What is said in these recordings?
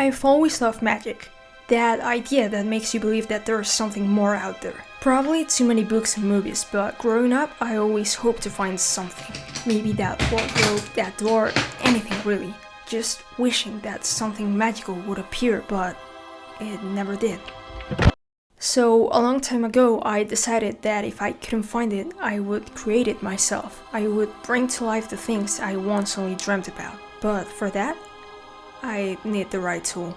I've always loved magic. That idea that makes you believe that there's something more out there. Probably too many books and movies, but growing up, I always hoped to find something. Maybe that wardrobe, that door, anything really. Just wishing that something magical would appear, but it never did. So a long time ago, I decided that if I couldn't find it, I would create it myself. I would bring to life the things I once only dreamt about. But for that, I need the right tool.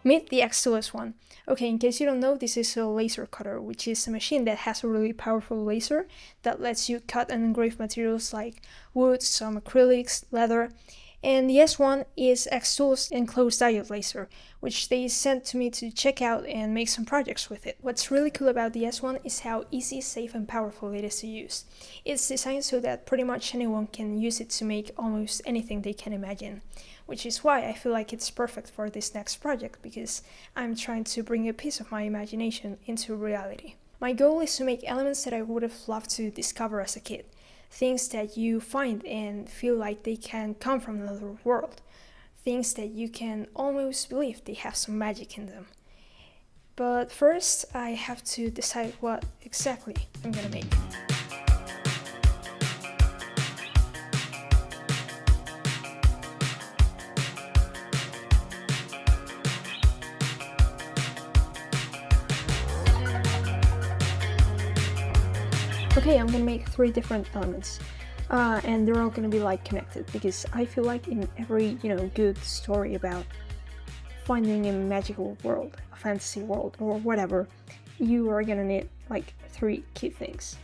Meet the XTool S1. Okay, in case you don't know, this is a laser cutter, which is a machine that has a really powerful laser that lets you cut and engrave materials like wood, some acrylics, leather. And the S1 is XTool's enclosed diode laser, which they sent to me to check out and make some projects with it. What's really cool about the S1 is how easy, safe, and powerful it is to use. It's designed so that pretty much anyone can use it to make almost anything they can imagine. Which is why I feel like it's perfect for this next project, because I'm trying to bring a piece of my imagination into reality. My goal is to make elements that I would have loved to discover as a kid. Things that you find and feel like they can come from another world. Things that you can almost believe they have some magic in them. But first, I have to decide what exactly I'm gonna make. Okay, I'm gonna make 3 different elements, and they're all gonna be like connected, because I feel like in every, good story about finding a magical world, a fantasy world, or whatever, you are gonna need like 3 key things.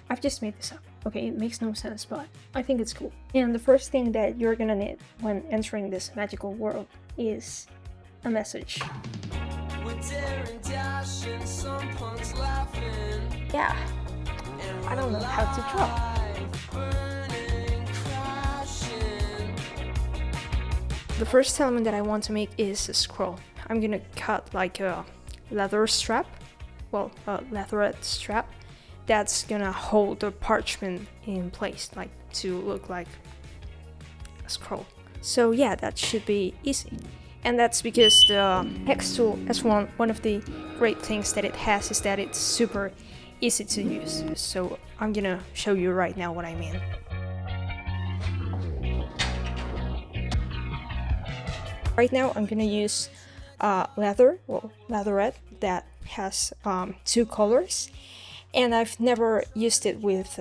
I've just made this up, okay? It makes no sense, but I think it's cool. And the first thing that you're gonna need when entering this magical world is a message. Yeah. I don't know how to draw. The first element that I want to make is a scroll. I'm gonna cut like a leather strap, a leatherette strap that's gonna hold the parchment in place, like to look like a scroll. So yeah, that should be easy. And that's because the XTool S1, one of the great things that it has is that it's super easy to use. So I'm gonna show you right now what I mean. Right now I'm gonna use leatherette that has 2 colors. And I've never used it with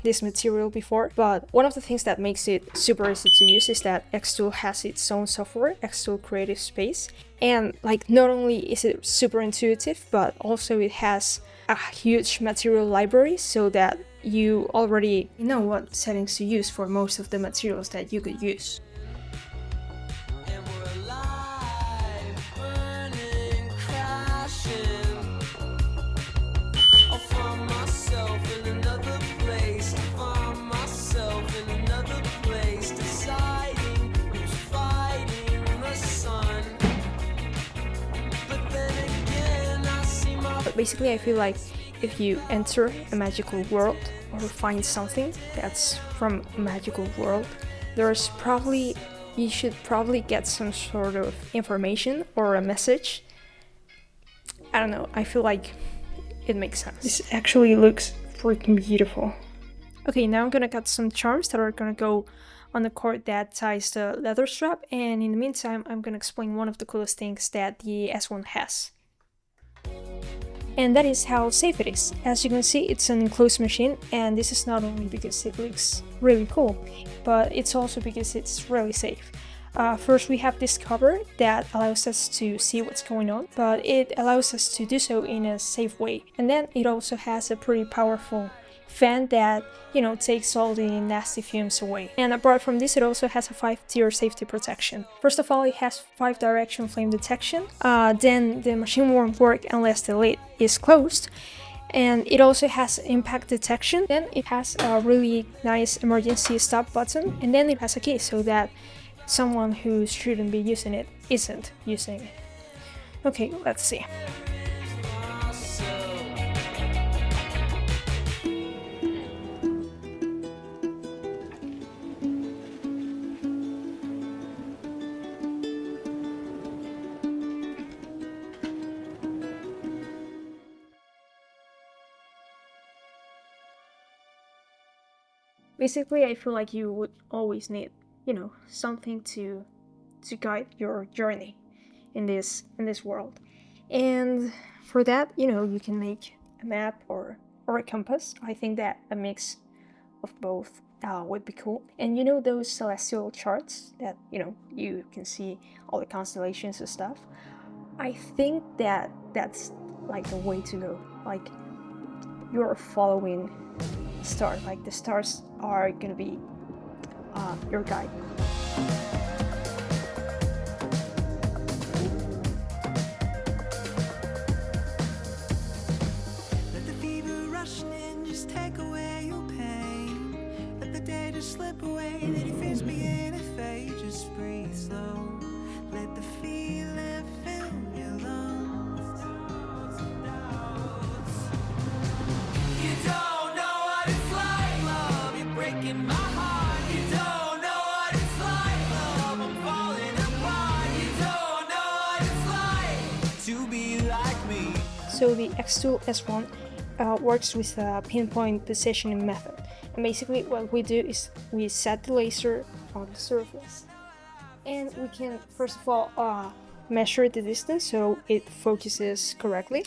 this material before, but one of the things that makes it super easy to use is that XTool has its own software, XTool Creative Space, and like not only is it super intuitive, but also it has a huge material library so that you already know what settings to use for most of the materials that you could use. Basically, I feel like if you enter a magical world or find something that's from a magical world, you should probably get some sort of information or a message. I don't know, I feel like it makes sense. This actually looks freaking beautiful. Okay, now I'm gonna cut some charms that are gonna go on the cord that ties the leather strap, and in the meantime, I'm gonna explain one of the coolest things that the S1 has. And that is how safe it is. As you can see, it's an enclosed machine, and this is not only because it looks really cool, but it's also because it's really safe. First, we have this cover that allows us to see what's going on, but it allows us to do so in a safe way. And then it also has a pretty powerful fan that, takes all the nasty fumes away. And apart from this, it also has a 5-tier safety protection. First of all, it has 5-direction flame detection. Then the machine won't work unless the lid is closed. And it also has impact detection. Then it has a really nice emergency stop button. And then it has a key so that someone who shouldn't be using it isn't using it. Okay, let's see. Basically, I feel like you would always need, something to guide your journey in this world. And for that, you can make a map or a compass. I think that a mix of both would be cool. And those celestial charts that you can see all the constellations and stuff. I think that that's like the way to go. Like, you're following stars. Like, the stars are gonna be your guide. Let the fever rush in, just take away your pain. Let the day just slip away, let your fears begin to fade. Just breathe slow, let the feeling fill your lungs. You don't know what it's like, love, you're breaking my heart. You don't know what it's like, love, I'm falling apart. You don't know what it's like to be like me. So the XTool S1 works with a pinpoint positioning method. And basically what we do is we set the laser on the surface. And we can, first of all, measure the distance so it focuses correctly.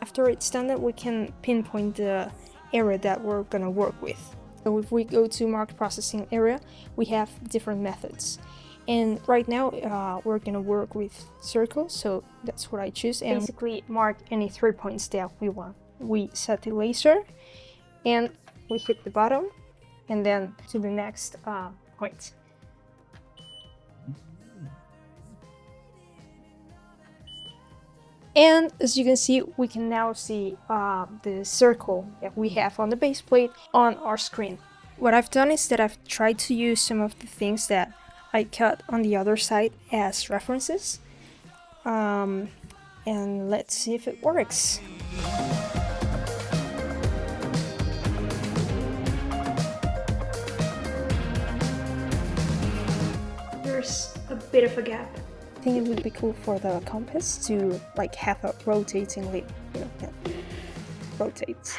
After it's done, that we can pinpoint the area that we're gonna work with. So if we go to mark processing area, we have different methods. And right now, we're gonna work with circles, so that's what I choose. And basically mark any 3 points that we want. We set the laser, and we hit the bottom, and then to the next point. And as you can see, we can now see the circle that we have on the base plate on our screen. What I've done is that I've tried to use some of the things that I cut on the other side as references. And let's see if it works. There's a bit of a gap. I think it would be cool for the compass to like have a rotating lid, that rotates.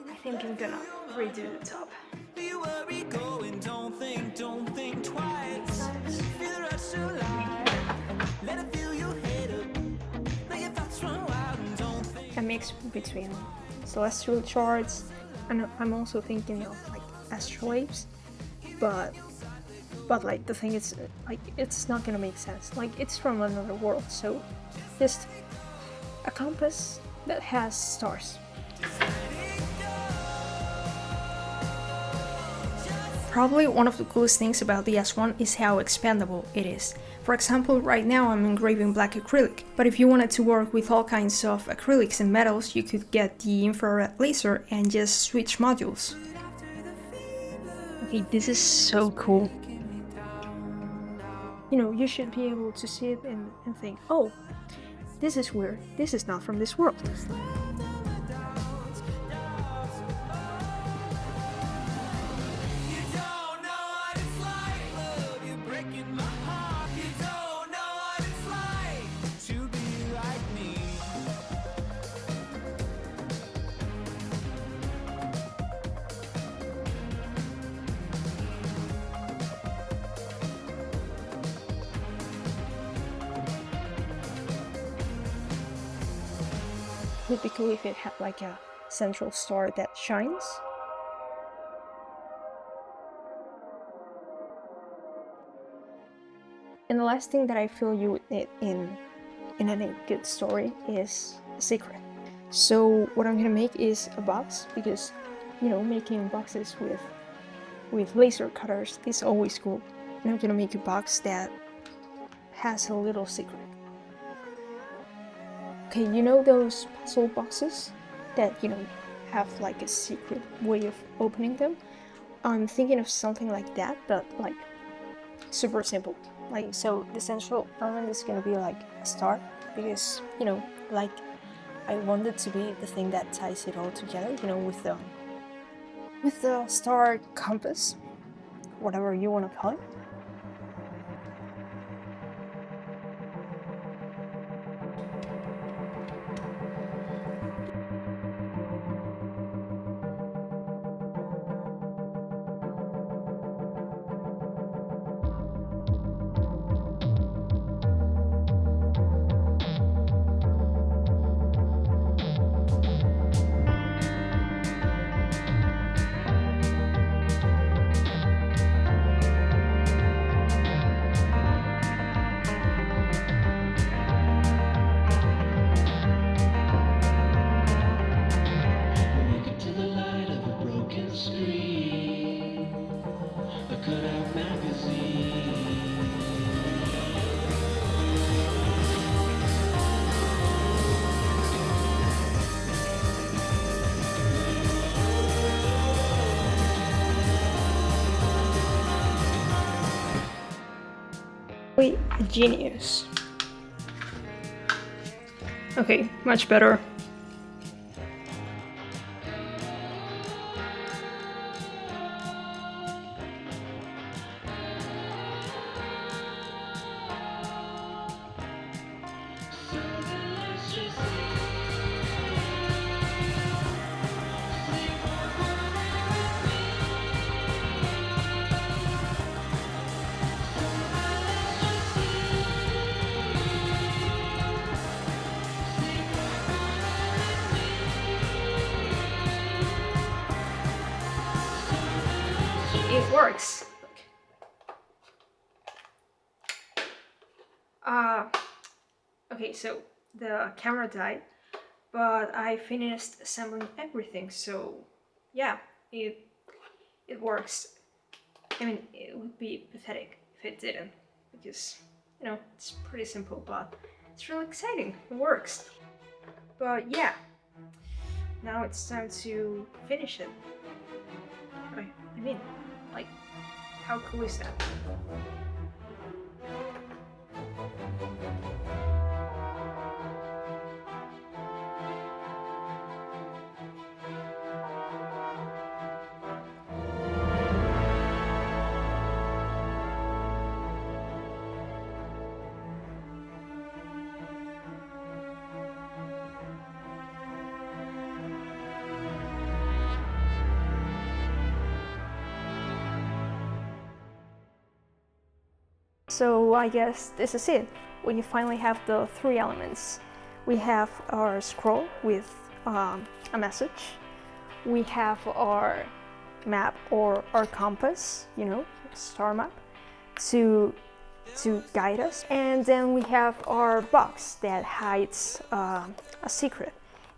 I think I'm gonna redo the top. You worry, go and don't think twice. Feel the rush of life, let it fill your head up. Let your thoughts run wild and don't think. A mix between celestial charts, and I'm also thinking of like astrolabes, but like the thing is, like, it's not gonna make sense. Like, it's from another world, so just a compass that has stars. Probably one of the coolest things about the S1 is how expandable it is. For example, right now I'm engraving black acrylic, but if you wanted to work with all kinds of acrylics and metals, you could get the infrared laser and just switch modules. Okay, this is so cool. You should be able to see it and think, oh, this is weird, this is not from this world. It would be cool if it had like a central star that shines. And the last thing that I feel you would need in any good story is a secret. So what I'm gonna make is a box, because making boxes with laser cutters is always cool. And I'm gonna make a box that has a little secret. Okay, those puzzle boxes that have like a secret way of opening them? I'm thinking of something like that, but like super simple. Like, so the central element is gonna be like a star, because like I want it to be the thing that ties it all together, with the star compass, whatever you want to call it. Really a genius. Okay, much better. It works. Okay, so the camera died, but I finished assembling everything, so yeah, it works. I mean, it would be pathetic if it didn't, because, you know, it's pretty simple, but it's really exciting. It works. But yeah, now it's time to finish it. I mean, like, how cool is that? So I guess this is it. When you finally have the three elements, we have our scroll with a message. We have our map or our compass, you know, star map, to guide us. And then we have our box that hides a secret.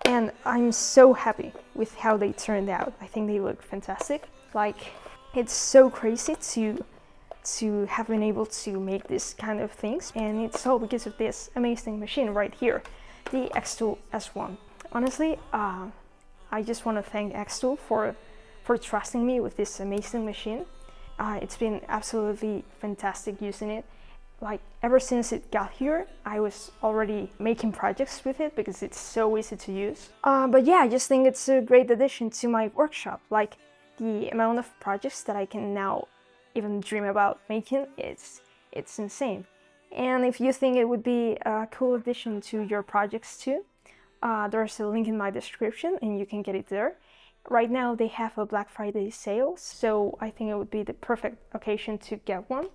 And I'm so happy with how they turned out. I think they look fantastic. Like, it's so crazy to have been able to make this kind of things, and it's all because of this amazing machine right here, the XTool S1. Honestly, I just want to thank XTool for trusting me with this amazing machine. It's been absolutely fantastic using it. Like, ever since it got here, I was already making projects with it because it's so easy to use. But yeah, I just think it's a great addition to my workshop. Like, the amount of projects that I can now even dream about making, it's insane. And if you think it would be a cool addition to your projects too, there's a link in my description and you can get it there. Right now they have a Black Friday sale, so I think it would be the perfect occasion to get one.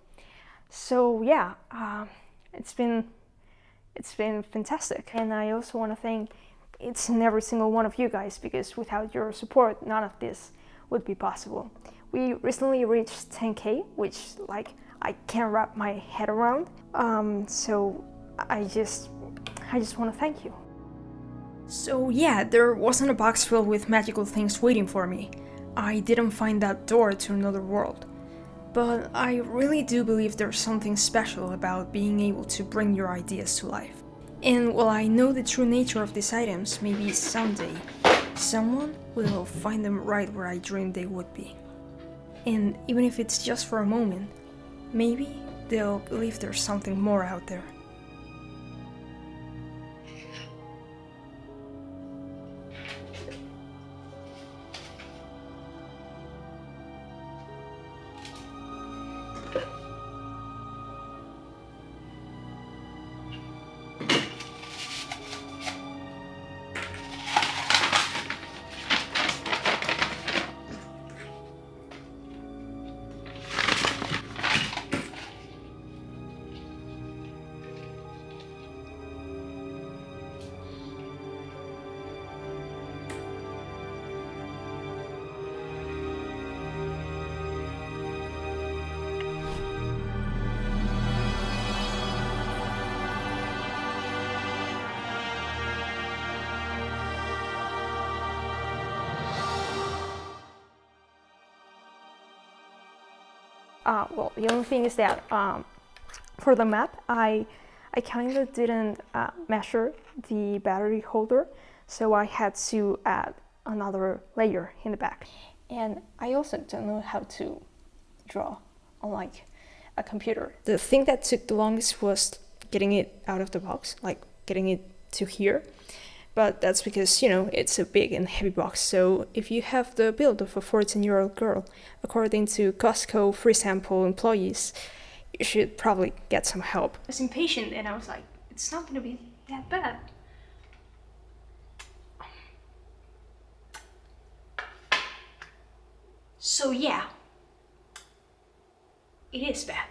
So yeah, it's been fantastic. And I also want to thank each and every single one of you guys, because without your support, none of this would be possible. We recently reached 10K, which, like, I can't wrap my head around. So I just want to thank you. So yeah, there wasn't a box filled with magical things waiting for me. I didn't find that door to another world. But I really do believe there's something special about being able to bring your ideas to life. And while I know the true nature of these items, maybe someday someone will find them right where I dreamed they would be. And even if it's just for a moment, maybe they'll believe there's something more out there. Well, the only thing is that for the map, I kind of didn't measure the battery holder, so I had to add another layer in the back. And I also don't know how to draw, unlike a computer. The thing that took the longest was getting it out of the box, like getting it to here. But that's because, you know, it's a big and heavy box. So if you have the build of a 14-year-old girl, according to Costco free sample employees, you should probably get some help. I was impatient and I was like, it's not gonna be that bad. So yeah, it is bad.